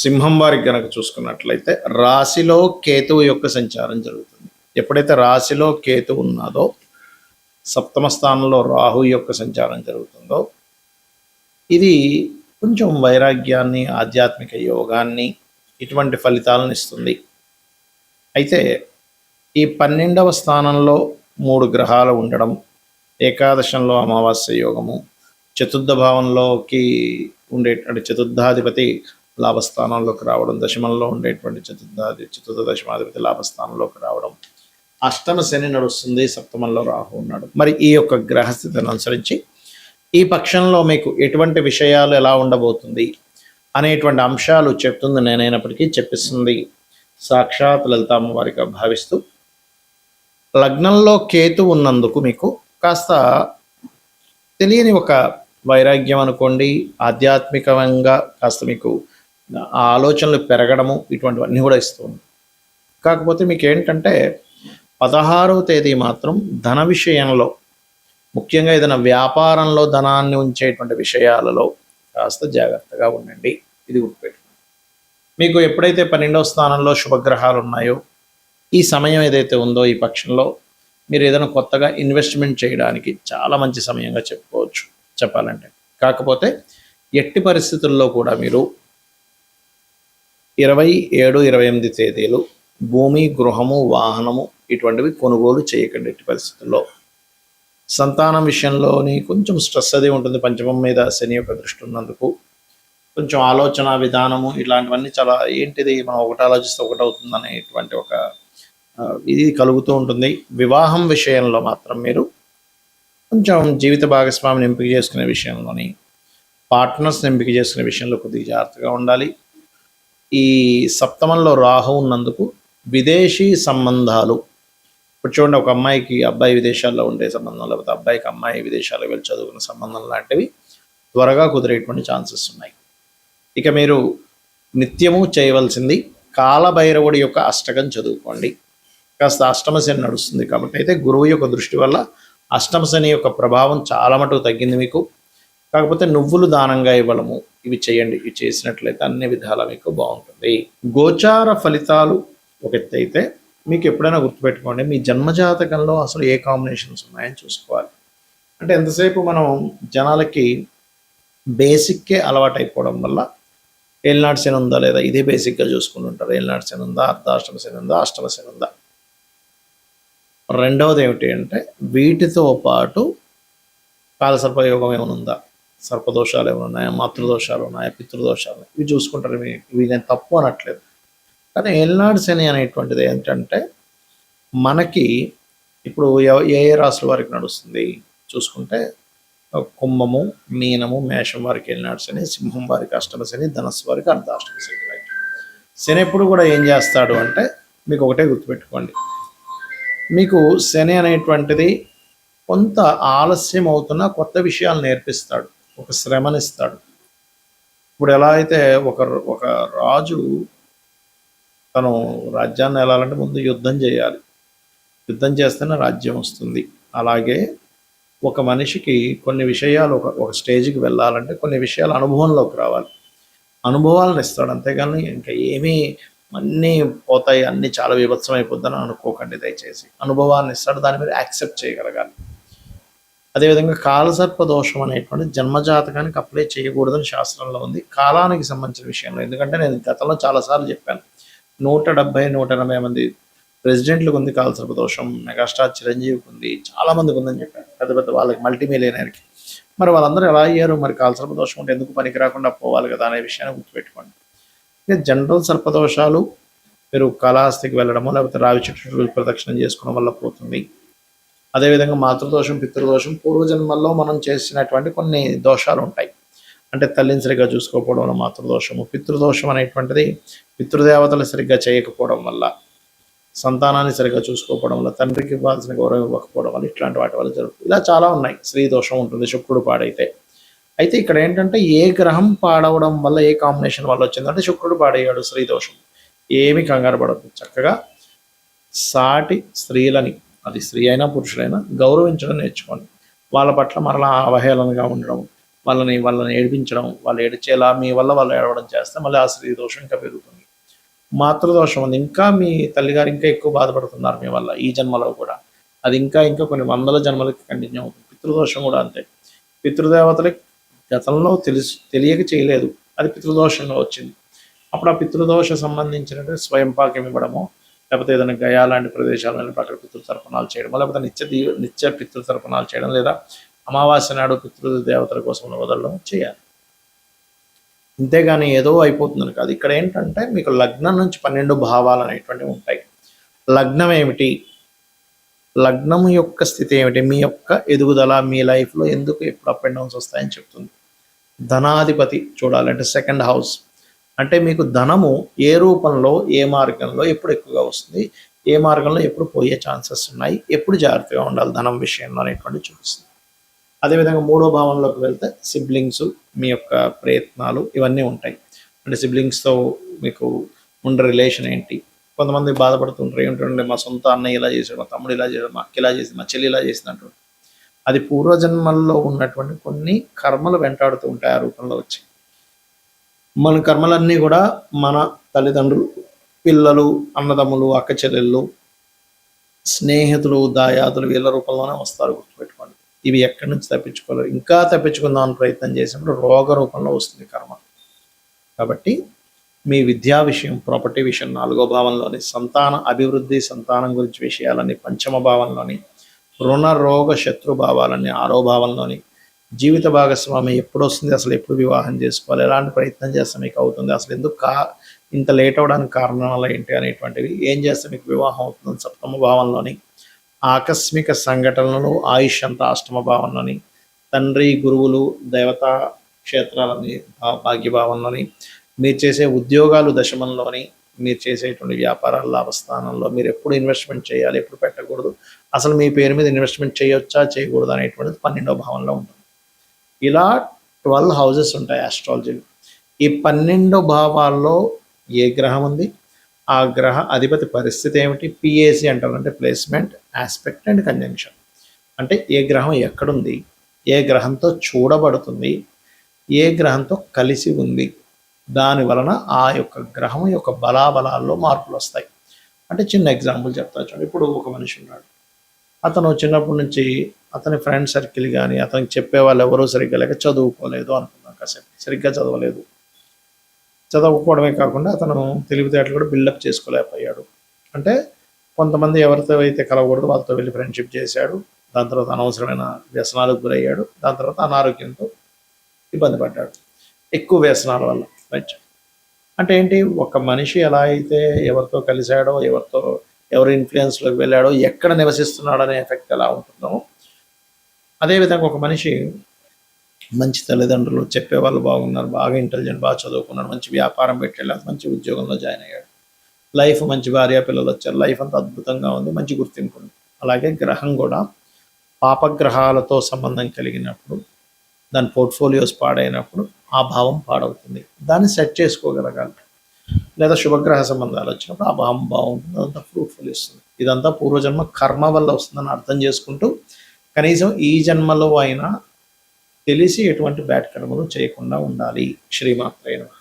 సింహం వారికి గనక చూసుకున్నట్లయితే రాశిలో కేతువు యొక్క సంచారం జరుగుతుంది. ఎప్పుడైతే రాశిలో కేతువు ఉన్నదో, సప్తమ స్థానంలో రాహు యొక్క సంచారం జరుగుతుందో, ఇది కొంచెం వైరాగ్యాన్ని, ఆధ్యాత్మిక యోగాన్ని, ఇటువంటి ఫలితాలను ఇస్తుంది. అయితే ఈ 12వ స్థానంలో 3 గ్రహాలు ఉండడం, ఏకాదశంలో అమావాస్య యోగము, చతుర్థ భావంలోకి ఉండేటువంటి చతుర్థాధిపతి లాభస్థానంలోకి రావడం, దశమంలో ఉండేటువంటి చతుర్థ దశమాధిపతి లాభస్థానంలోకి రావడం, అష్టమ శని నడుస్తుంది, సప్తమంలో రాహు ఉన్నాడు. మరి ఈ యొక్క గ్రహస్థితిని అనుసరించి ఈ పక్షంలో మీకు ఎటువంటి విషయాలు ఎలా ఉండబోతుంది అనేటువంటి అంశాలు చెప్తుంది నేనైనప్పటికీ చెప్పిస్తుంది సాక్షాత్ లలితామ్మ వారిగా భావిస్తూ, లగ్నంలో కేతు ఉన్నందుకు మీకు కాస్త తెలియని ఒక వైరాగ్యం అనుకోండి, ఆధ్యాత్మికంగా కాస్త మీకు ఆలోచనలు పెరగడము, ఇటువంటివన్నీ కూడా ఇస్తుంది. కాకపోతే మీకు ఏంటంటే 16వ తేదీ మాత్రం ధన విషయంలో, ముఖ్యంగా ఏదైనా వ్యాపారంలో ధనాన్ని ఉంచేటువంటి విషయాలలో కాస్త జాగ్రత్తగా ఉండండి. ఇది గుర్తుపెట్టుకోండి. మీకు ఎప్పుడైతే 12వ స్థానంలో శుభగ్రహాలు ఉన్నాయో, ఈ సమయం ఏదైతే ఉందో ఈ పక్షంలో మీరు ఏదైనా కొత్తగా ఇన్వెస్ట్మెంట్ చేయడానికి చాలా మంచి సమయంగా చెప్పుకోవచ్చు చెప్పాలంటే. కాకపోతే ఎట్టి పరిస్థితుల్లో కూడా మీరు 27, 28 తేదీలు భూమి, గృహము, వాహనము ఇటువంటివి కొనుగోలు చేయకండి ఎట్టి పరిస్థితుల్లో. సంతానం విషయంలోని కొంచెం స్ట్రెస్ అది ఉంటుంది. పంచమం మీద శని యొక్క దృష్టి ఉన్నందుకు కొంచెం ఆలోచన విధానము ఇలాంటివన్నీ చాలా ఏంటిది మనం ఒకటి ఆలోచిస్తే ఒకటి అవుతుంది అనేటువంటి ఒక ఇది కలుగుతూ ఉంటుంది. వివాహం విషయంలో మాత్రం మీరు కొంచెం జీవిత భాగస్వామిని ఎంపిక చేసుకునే విషయంలోని, పార్ట్నర్స్ని ఎంపిక చేసుకునే విషయంలో కొద్దిగా జాగ్రత్తగా ఉండాలి. ఈ సప్తమంలో రాహు ఉన్నందుకు విదేశీ సంబంధాలు, ఇప్పుడు చూడండి, ఒక అమ్మాయికి అబ్బాయి విదేశాల్లో ఉండే సంబంధం, లేకపోతే అబ్బాయికి అమ్మాయి విదేశాల్లో వెళ్ళి చదువుకునే సంబంధం లాంటివి త్వరగా కుదిరేటువంటి ఛాన్సెస్ ఉన్నాయి. ఇక మీరు నిత్యము చేయవలసింది కాలభైరవుడి యొక్క అష్టకం చదువుకోండి. కాస్త అష్టమ శని నడుస్తుంది కాబట్టి అయితే గురువు యొక్క దృష్టి వల్ల అష్టమ శని యొక్క ప్రభావం చాలా మటుకు తగ్గింది మీకు. కాకపోతే నువ్వులు దానంగా ఇవ్వడము ఇవి చేయండి. ఇవి చేసినట్లయితే అన్ని విధాలా మీకు బాగుంటుంది. గోచార ఫలితాలు ఒక ఎత్తు అయితే, మీకు ఎప్పుడైనా గుర్తుపెట్టుకోండి, మీ జన్మజాతకంలో అసలు ఏ కాంబినేషన్స్ ఉన్నాయని చూసుకోవాలి. అంటే ఎంతసేపు మనం జనాలకి బేసిక్కే అలవాటు అయిపోవడం వల్ల ఏలినాటి శని ఉందా లేదా ఇదే బేసిక్గా చూసుకుంటుంటారు. ఏలినాటి శని ఉందా, అర్ధాష్టమ శని ఉందా, అష్టమ శని ఉందా. రెండవది ఏమిటి అంటే, వీటితో పాటు కాలసర్పయోగం ఏమైనా ఉందా, సర్పదోషాలు ఏమైనా ఉన్నాయా, మాతృదోషాలు ఉన్నాయా, పితృదోషాలు, ఇవి చూసుకుంటారు. ఇవి నేను తప్పు అనట్లేదు. కానీ ఏలినాటి శని అనేటువంటిది ఏంటంటే, మనకి ఇప్పుడు ఏ ఏ రాశుల వారికి నడుస్తుంది చూసుకుంటే, కుంభము, మీనము, మేషం వారికి ఏలినాటి శని, సింహం వారికి అష్టమ శని, ధనస్సు వారికి అర్ధాష్టమ శని. శని ఎప్పుడు కూడా ఏం చేస్తాడు అంటే, మీకు ఒకటే గుర్తుపెట్టుకోండి, మీకు శని అనేటువంటిది కొంత ఆలస్యం అవుతున్న కొత్త విషయాలు నేర్పిస్తాడు, ఒక శ్రమనిస్తాడు. ఇప్పుడు ఎలా అయితే ఒక రాజు తను రాజ్యాన్ని వెళ్ళాలంటే ముందు యుద్ధం చేయాలి, యుద్ధం చేస్తేనే రాజ్యం వస్తుంది. అలాగే ఒక మనిషికి కొన్ని విషయాలు ఒక స్టేజ్కి వెళ్ళాలంటే కొన్ని విషయాలు అనుభవంలోకి రావాలి, అనుభవాలను ఇస్తాడు. అంతేగాని ఇంకా ఏమీ అన్నీ పోతాయి, అన్నీ చాలా విభత్సం అయిపోద్దని అనుకోకండి దయచేసి. అనుభవాన్ని ఇస్తాడు, దాని మీద యాక్సెప్ట్ చేయగలగాలి. అదేవిధంగా కాలసర్ప దోషం అనేటువంటి జన్మజాతకానికి అప్లై చేయకూడదని శాస్త్రంలో ఉంది, కాలానికి సంబంధించిన విషయంలో. ఎందుకంటే నేను గతంలో చాలాసార్లు చెప్పాను, 170, 180 మంది ప్రెసిడెంట్లకు ఉంది కాలసర్ప దోషం, మెగాస్టార్ చిరంజీవికి ఉంది, చాలామందికి ఉందని చెప్పాను, పెద్ద పెద్ద వాళ్ళకి, మల్టీమిలియనర్కి. మరి వాళ్ళందరూ ఎలా అయ్యారు? మరి కాలసర్ప దోషం ఉంటే ఎందుకు పనికి రాకుండా పోవాలి కదా అనే విషయాన్ని గుర్తుపెట్టుకోండి. ఇక జనరల్ సర్పదోషాలు మీరు కాళహస్తికి వెళ్ళడము, లేకపోతే రావి చెట్టు ప్రదక్షిణం చేసుకోవడం వల్ల పోతుంది. అదేవిధంగా మాతృదోషం, పితృదోషం, పూర్వజన్మల్లో మనం చేసినటువంటి కొన్ని దోషాలు ఉంటాయి. అంటే తల్లిని సరిగ్గా చూసుకోకపోవడం వల్ల మాతృదోషము, పితృదోషం అనేటువంటిది పితృదేవతలు సరిగ్గా చేయకపోవడం వల్ల, సంతానాన్ని సరిగ్గా చూసుకోకపోవడం వల్ల, తండ్రికి ఇవ్వాల్సిన గౌరవం ఇవ్వకపోవడం వల్ల, ఇట్లాంటి వాటి వల్ల జరుగుతుంది. ఇలా చాలా ఉన్నాయి. స్త్రీ దోషం ఉంటుంది, శుక్రుడు పాడైతే. అయితే ఇక్కడ ఏంటంటే, ఏ గ్రహం పాడవడం వల్ల, ఏ కాంబినేషన్ వల్ల వచ్చిందంటే శుక్రుడు పాడయ్యాడు, స్త్రీ దోషం. ఏమి కంగారు పడద్దు, చక్కగా సాటి స్త్రీలని, అది స్త్రీ అయినా పురుషులైనా, గౌరవించడం నేర్చుకోండి. వాళ్ళ పట్ల మరలా అవహేళనగా ఉండడం, వాళ్ళని ఏడిపించడం, వాళ్ళు ఏడిచేలా మీ వల్ల వాళ్ళు ఏడవడం చేస్తే మళ్ళీ ఆ స్త్రీ దోషం ఇంకా పెరుగుతుంది. మాతృదోషం ఉంది, ఇంకా మీ తల్లిగారు ఇంకా ఎక్కువ బాధపడుతున్నారు మీ వల్ల ఈ జన్మలో కూడా, అది ఇంకా ఇంకా కొన్ని వందల జన్మలకి కంటిన్యూ అవుతుంది. పితృదోషం కూడా అంతే. పితృదేవతలకి గతంలో తెలియక చేయలేదు, అది పితృదోషంగా వచ్చింది. అప్పుడు ఆ పితృదోష సంబంధించినటువంటి స్వయం పాకం ఇవ్వడము, లేకపోతే ఏదైనా గయా లాంటి ప్రదేశాలను అక్కడ పితృతర్పణాలు చేయడం, లేకపోతే నిత్య పితృతర్పణాలు చేయడం, లేదా అమావాస్య నాడు పితృదేవతల కోసం వదలడం చేయాలి. ఇంతేగాని ఏదో అయిపోతుందని కాదు. ఇక్కడ ఏంటంటే మీకు లగ్నం నుంచి 12 భావాలు అనేటువంటివి ఉంటాయి. లగ్నం ఏమిటి, లగ్నం యొక్క స్థితి ఏమిటి, మీ యొక్క ఎదుగుదల, మీ లైఫ్లో ఎందుకు ఎప్పుడు అప్ అండ్ డౌన్స్ వస్తాయని చెప్తుంది. ధనాధిపతి చూడాలంటే సెకండ్ హౌస్, అంటే మీకు ధనము ఏ రూపంలో, ఏ మార్గంలో ఎప్పుడు ఎక్కువగా వస్తుంది, ఏ మార్గంలో ఎప్పుడు పోయే ఛాన్సెస్ ఉన్నాయి, ఎప్పుడు జాగ్రత్తగా ఉండాలి ధనం విషయంలో అనేటువంటి చూపిస్తుంది. అదేవిధంగా 3వ భావంలోకి వెళ్తే సిబ్లింగ్స్, మీ యొక్క ప్రయత్నాలు ఇవన్నీ ఉంటాయి. అంటే సిబ్లింగ్స్తో మీకు ఉండే రిలేషన్ ఏంటి. కొంతమంది బాధపడుతుంటారు, ఏమిటంటే మా సొంత అన్నయ్య ఇలా చేశాడు, మా తమ్ముడు ఇలా చేశాడు, మా అక్క ఇలా చేసింది, మా చెల్లి ఇలా చేసింది అంటారు. అది పూర్వజన్మల్లో ఉన్నటువంటి కొన్ని కర్మలు వెంటాడుతూ ఉంటాయి ఆ రూపంలో వచ్చి. మన కర్మలన్నీ కూడా మన తల్లిదండ్రులు, పిల్లలు, అన్నదమ్ములు, అక్క చెల్లెళ్ళు, స్నేహితులు, దాయాదులు వీళ్ళ రూపంలోనే వస్తారు, గుర్తుపెట్టుకోండి. ఇవి ఎక్కడి నుంచి తప్పించుకోలేరు. ఇంకా తప్పించుకుందామని ప్రయత్నం చేసినప్పుడు రోగ రూపంలో వస్తుంది కర్మ. కాబట్టి మీ విద్యా విషయం, ప్రాపర్టీ విషయం 4వ భావంలోని, సంతాన అభివృద్ధి, సంతానం గురించి విషయాలని 5వ భావంలోని, రుణ రోగ శత్రు భావాలని 6వ భావంలోని, జీవిత భాగస్వామి ఎప్పుడు వస్తుంది, అసలు ఎప్పుడు వివాహం చేసుకోవాలి, ఎలాంటి ప్రయత్నం చేస్తే మీకు అవుతుంది, అసలు ఎందుకు ఇంత లేట్ అవడానికి కారణాలు ఏంటి అనేటువంటివి, ఏం చేస్తే మీకు వివాహం అవుతుంది 7వ భావంలోని, ఆకస్మిక సంఘటనలు, ఆయుష్ అంతా 8వ భావంలోని, తండ్రి, గురువులు, దేవతా క్షేత్రాలని భాగ్యభావంలోని, మీరు చేసే ఉద్యోగాలు దశమంలోని, మీరు చేసేటువంటి వ్యాపారాల లాభస్థానంలో, మీరు ఎప్పుడు ఇన్వెస్ట్మెంట్ చేయాలి, ఎప్పుడు పెట్టకూడదు, అసలు మీ పేరు మీద ఇన్వెస్ట్మెంట్ చేయొచ్చా చేయకూడదు అనేటువంటిది 12వ భావంలో ఉంటుంది. ఇలా 12 హౌజెస్ ఉంటాయి ఆస్ట్రాలజీలో. ఈ 12 భావాల్లో ఏ గ్రహం ఉంది, ఆ గ్రహ అధిపతి పరిస్థితి ఏమిటి, పిఏసి అంటారు, అంటే ప్లేస్మెంట్, ఆస్పెక్ట్ అండ్ కంజంక్షన్. అంటే ఏ గ్రహం ఎక్కడుంది, ఏ గ్రహంతో చూడబడుతుంది, ఏ గ్రహంతో కలిసి ఉంది, దాని వలన ఆ యొక్క గ్రహం యొక్క బలాబలాల్లో మార్పులు వస్తాయి. అంటే చిన్న ఎగ్జాంపుల్ చెప్తా చూడండి. ఇప్పుడు ఒక మనిషి ఉన్నాడు, అతను చిన్నప్పటి నుంచి అతని ఫ్రెండ్ సర్కిల్ కానీ అతనికి చెప్పే వాళ్ళు ఎవరూ సరిగ్గా లేక చదువుకోలేదు అనుకున్నాం, కాసేపు సరిగ్గా చదవలేదు. చదవకపోవడమే కాకుండా అతను తెలివితేటలు కూడా బిల్డప్ చేసుకోలేకపోయాడు. అంటే కొంతమంది ఎవరితో అయితే కలవకూడదు వాళ్ళతో వెళ్ళి ఫ్రెండ్షిప్ చేశాడు, దాని తర్వాత అనవసరమైన వ్యసనాలకు గురయ్యాడు, దాని తర్వాత అనారోగ్యంతో ఇబ్బంది పడ్డాడు, ఎక్కువ వ్యసనాల వల్ల. రైట్. అంటే ఏంటి, ఒక మనిషి ఎలా అయితే ఎవరితో కలిశాడో, ఎవరి ఇన్ఫ్లుయెన్స్లోకి వెళ్ళాడో, ఎక్కడ నివసిస్తున్నాడో అనే ఎఫెక్ట్ ఎలా ఉంటుందో, అదేవిధంగా ఒక మనిషి మంచి తల్లిదండ్రులు, చెప్పేవాళ్ళు బాగున్నారు, బాగా ఇంటెలిజెంట్, బాగా చదువుకున్నాడు, మంచి వ్యాపారం పెట్టాడు, మంచి ఉద్యోగంలో జాయిన్ అయ్యాడు, లైఫ్ మంచి భార్య పిల్లలు వచ్చారు, లైఫ్ అంతా అద్భుతంగా ఉంది, మంచి గుర్తింపు ఉంది. అలాగే గ్రహం కూడా పాపగ్రహాలతో సంబంధం కలిగినప్పుడు, దాని పోర్ట్ఫోలియోస్ పాడైనప్పుడు ఆ భావం పాడవుతుంది. దాన్ని సెట్ చేసుకోగలగాలి. లేదా శుభగ్రహ సంబంధాలు వచ్చినప్పుడు ఆ భావం బాగుంటుంది, అదంతా ఫ్రూట్ఫుల్ ఇస్తుంది. ఇదంతా పూర్వజన్మ కర్మ వల్ల వస్తుందని అర్థం చేసుకుంటూ కనీసం ఈ జన్మలో అయినా తెలిసి ఎటువంటి బ్యాడ్ కర్మలు చేయకుండా ఉండాలి. శ్రీమాత్రే నమః.